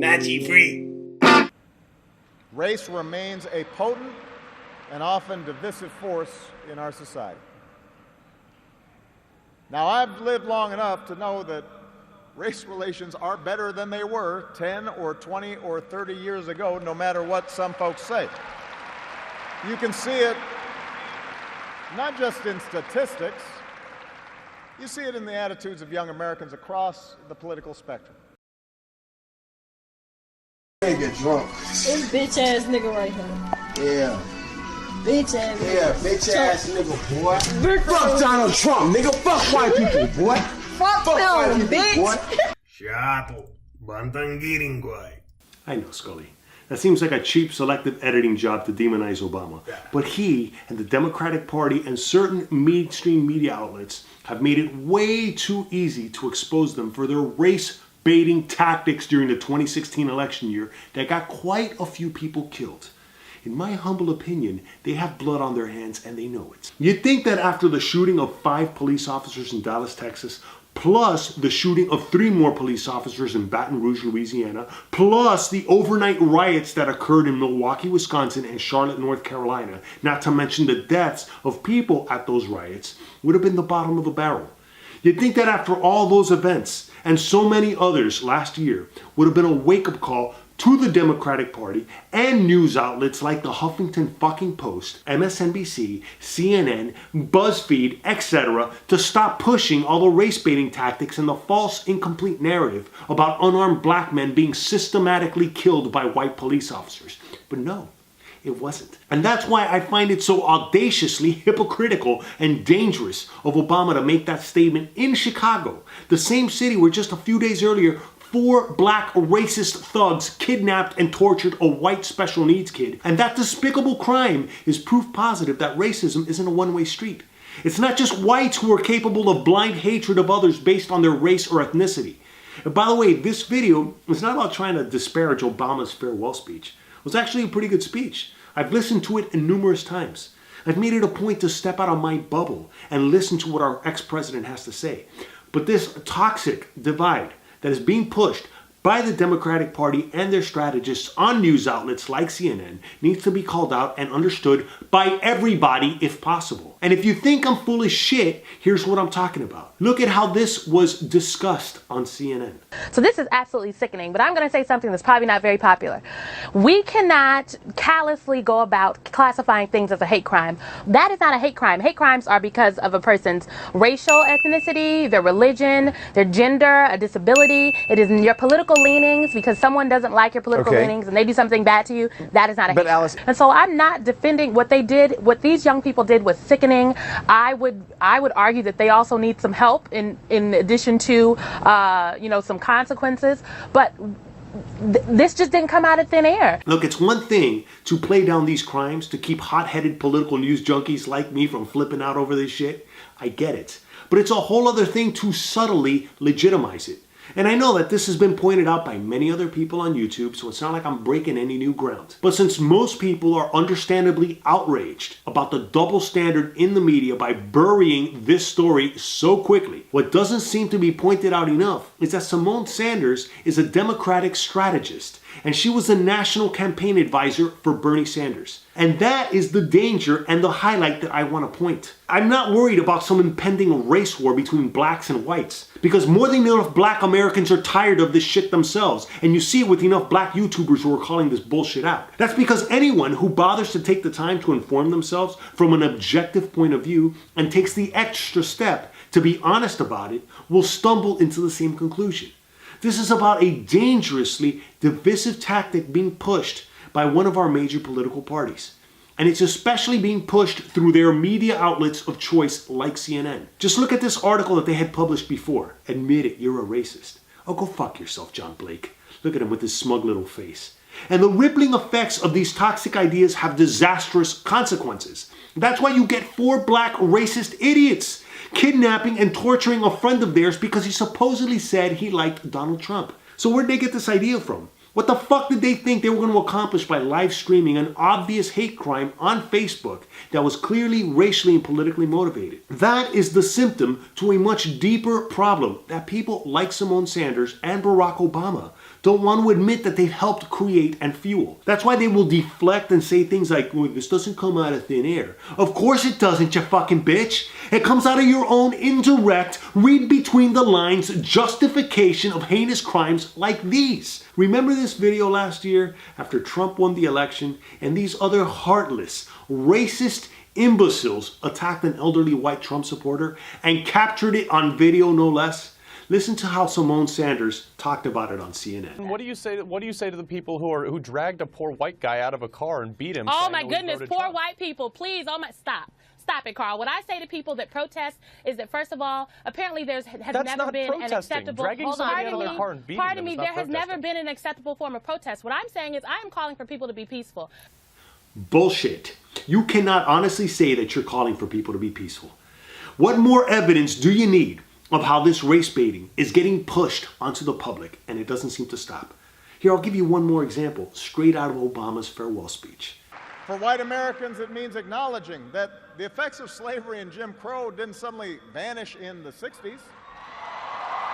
Nachi free. Race remains a potent and often divisive force in our society. Now, I've lived long enough to know that race relations are better than they were 10 or 20 or 30 years ago, no matter what some folks say. You can see it not just in statistics, you see it in the attitudes of young Americans across the political spectrum. Get drunk. This bitch ass nigga right here. Yeah. Bitch ass nigga. Yeah, bitch ass nigga, boy. Fuck Donald Trump, nigga. Fuck white people, boy. Fuck them, bitch. Boy. Chapo. Bantangiringwai. I know, Scully. That seems like a cheap selective editing job to demonize Obama. But he and the Democratic Party and certain mainstream media outlets have made it way too easy to expose them for their race-baiting tactics during the 2016 election year that got quite a few people killed. In my humble opinion, they have blood on their hands and they know it. You'd think that after the shooting of 5 police officers in Dallas, Texas, plus the shooting of 3 more police officers in Baton Rouge, Louisiana, plus the overnight riots that occurred in Milwaukee, Wisconsin and Charlotte, North Carolina, not to mention the deaths of people at those riots, would have been the bottom of the barrel. You'd think that after all those events and so many others last year would have been a wake-up call to the Democratic Party and news outlets like the Huffington fucking Post, MSNBC, CNN, BuzzFeed, etc. to stop pushing all the race-baiting tactics and the false, incomplete narrative about unarmed black men being systematically killed by white police officers. But no, it wasn't. And that's why I find it so audaciously hypocritical and dangerous of Obama to make that statement in Chicago, the same city where just a few days earlier 4 black racist thugs kidnapped and tortured a white special needs kid. And that despicable crime is proof positive that racism isn't a one-way street. It's not just whites who are capable of blind hatred of others based on their race or ethnicity. And by the way, this video is not about trying to disparage Obama's farewell speech. It was actually a pretty good speech. I've listened to it numerous times. I've made it a point to step out of my bubble and listen to what our ex-president has to say. But this toxic divide that is being pushed by the Democratic Party and their strategists on news outlets like CNN needs to be called out and understood by everybody if possible. And if you think I'm full of shit, here's what I'm talking about. Look at how this was discussed on CNN. So this is absolutely sickening, but I'm going to say something that's probably not very popular. We cannot callously go about classifying things as a hate crime. That is not a hate crime. Hate crimes are because of a person's racial ethnicity, their religion, their gender, a disability. It is your political leanings, because someone doesn't like your political leanings and they do something bad to you. That is not a hate crime. And so I'm not defending what they did. What these young people did was sickening. I would argue that they also need some help in addition to some consequences, but this just didn't come out of thin air. Look, it's one thing to play down these crimes to keep hot-headed political news junkies like me from flipping out over this shit. I get it. But it's a whole other thing to subtly legitimize it. And I know that this has been pointed out by many other people on YouTube, so it's not like I'm breaking any new ground. But since most people are understandably outraged about the double standard in the media by burying this story so quickly, what doesn't seem to be pointed out enough is that Simone Sanders is a Democratic strategist, and she was the national campaign advisor for Bernie Sanders. And that is the danger and the highlight that I want to point. I'm not worried about some impending race war between blacks and whites, because more than enough black Americans are tired of this shit themselves, and you see it with enough black YouTubers who are calling this bullshit out. That's because anyone who bothers to take the time to inform themselves from an objective point of view and takes the extra step to be honest about it will stumble into the same conclusion. This is about a dangerously divisive tactic being pushed by one of our major political parties. And it's especially being pushed through their media outlets of choice like CNN. Just look at this article that they had published before. Admit it, you're a racist. Oh, go fuck yourself, John Blake. Look at him with his smug little face. And the rippling effects of these toxic ideas have disastrous consequences. That's why you get 4 black racist idiots kidnapping and torturing a friend of theirs because he supposedly said he liked Donald Trump. So where'd they get this idea from? What the fuck did they think they were going to accomplish by live streaming an obvious hate crime on Facebook that was clearly racially and politically motivated? That is the symptom to a much deeper problem that people like Simone Sanders and Barack Obama don't want to admit that they've helped create and fuel. That's why they will deflect and say things like, well, this doesn't come out of thin air. Of course it doesn't, you fucking bitch. It comes out of your own indirect, read between the lines justification of heinous crimes like these. Remember this video last year after Trump won the election and these other heartless, racist imbeciles attacked an elderly white Trump supporter and captured it on video, no less? Listen to how Simone Sanders talked about it on CNN. What do you say to the people who dragged a poor white guy out of a car and beat him? Oh my goodness, poor white people, please, oh my, stop it, Carl. What I say to people that protest is that, first of all, apparently has never been an acceptable. Pardon me, there has never been an acceptable form of protest. What I'm saying is I am calling for people to be peaceful. Bullshit. You cannot honestly say that you're calling for people to be peaceful. What more evidence do you need of how this race baiting is getting pushed onto the public, and it doesn't seem to stop? Here, I'll give you one more example, straight out of Obama's farewell speech. For white Americans, it means acknowledging that the effects of slavery and Jim Crow didn't suddenly vanish in the 60s.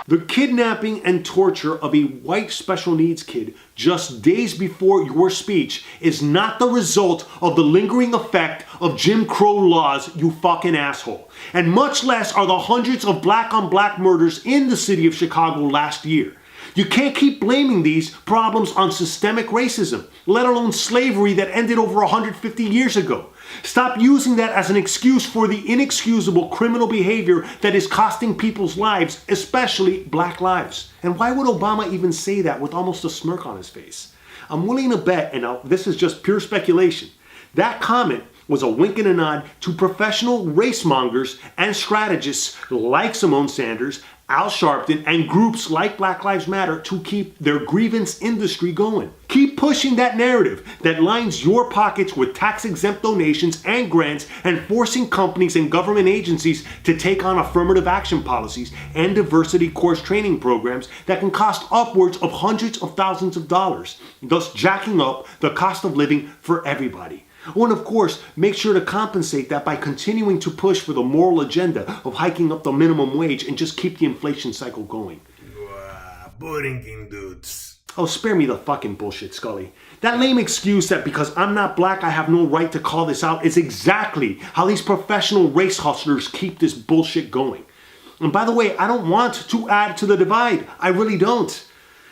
The kidnapping and torture of a white special needs kid just days before your speech is not the result of the lingering effect of Jim Crow laws, you fucking asshole. And much less are the hundreds of black-on-black murders in the city of Chicago last year. You can't keep blaming these problems on systemic racism, let alone slavery that ended over 150 years ago. Stop using that as an excuse for the inexcusable criminal behavior that is costing people's lives, especially black lives. And why would Obama even say that with almost a smirk on his face? I'm willing to bet, and this is just pure speculation, that comment was a wink and a nod to professional race mongers and strategists like Simone Sanders, Al Sharpton, and groups like Black Lives Matter to keep their grievance industry going. Keep pushing that narrative that lines your pockets with tax-exempt donations and grants and forcing companies and government agencies to take on affirmative action policies and diversity course training programs that can cost upwards of hundreds of thousands of dollars, thus jacking up the cost of living for everybody. Oh, and of course, make sure to compensate that by continuing to push for the moral agenda of hiking up the minimum wage and just keep the inflation cycle going. Boring dudes. Oh, spare me the fucking bullshit, Scully. That lame excuse that because I'm not black I have no right to call this out is exactly how these professional race hustlers keep this bullshit going. And by the way, I don't want to add to the divide. I really don't.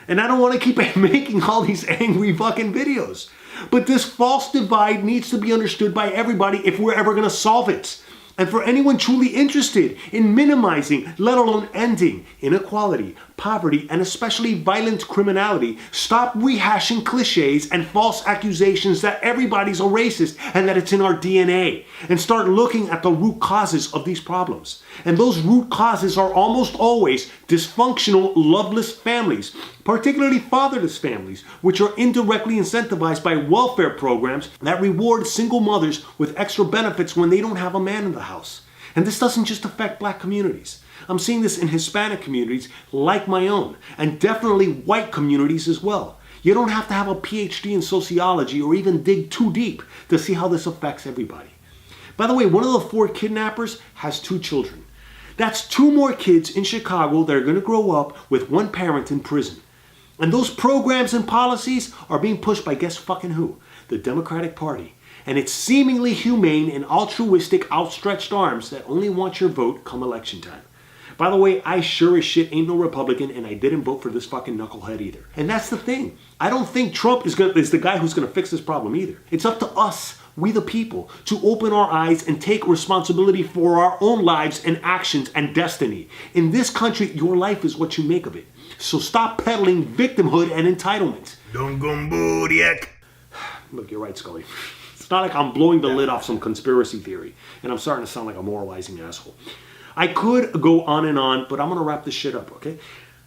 And I don't want to keep making all these angry fucking videos. But this false divide needs to be understood by everybody if we're ever going to solve it. And for anyone truly interested in minimizing, let alone ending, inequality, poverty, and especially violent criminality, stop rehashing cliches and false accusations that everybody's a racist and that it's in our DNA, and start looking at the root causes of these problems. And those root causes are almost always dysfunctional, loveless families, particularly fatherless families, which are indirectly incentivized by welfare programs that reward single mothers with extra benefits when they don't have a man in the house. And this doesn't just affect black communities. I'm seeing this in Hispanic communities like my own, and definitely white communities as well. You don't have to have a PhD in sociology or even dig too deep to see how this affects everybody. By the way, one of the 4 kidnappers has 2 children. That's 2 more kids in Chicago that are going to grow up with one parent in prison. And those programs and policies are being pushed by guess fucking who? The Democratic Party. And it's seemingly humane and altruistic outstretched arms that only want your vote come election time. By the way, I sure as shit ain't no Republican, and I didn't vote for this fucking knucklehead either. And that's the thing. I don't think Trump is the guy who's going to fix this problem either. It's up to us, we the people, to open our eyes and take responsibility for our own lives and actions and destiny. In this country, your life is what you make of it. So stop peddling victimhood and entitlement. Don't go Buriak. Look, you're right, Scully. It's not like I'm blowing the lid off some conspiracy theory, and I'm starting to sound like a moralizing asshole. I could go on and on, but I'm going to wrap this shit up, okay?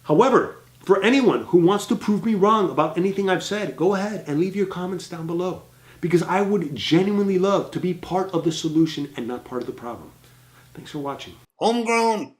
However, for anyone who wants to prove me wrong about anything I've said, go ahead and leave your comments down below, because I would genuinely love to be part of the solution and not part of the problem. Thanks for watching. Homegrown.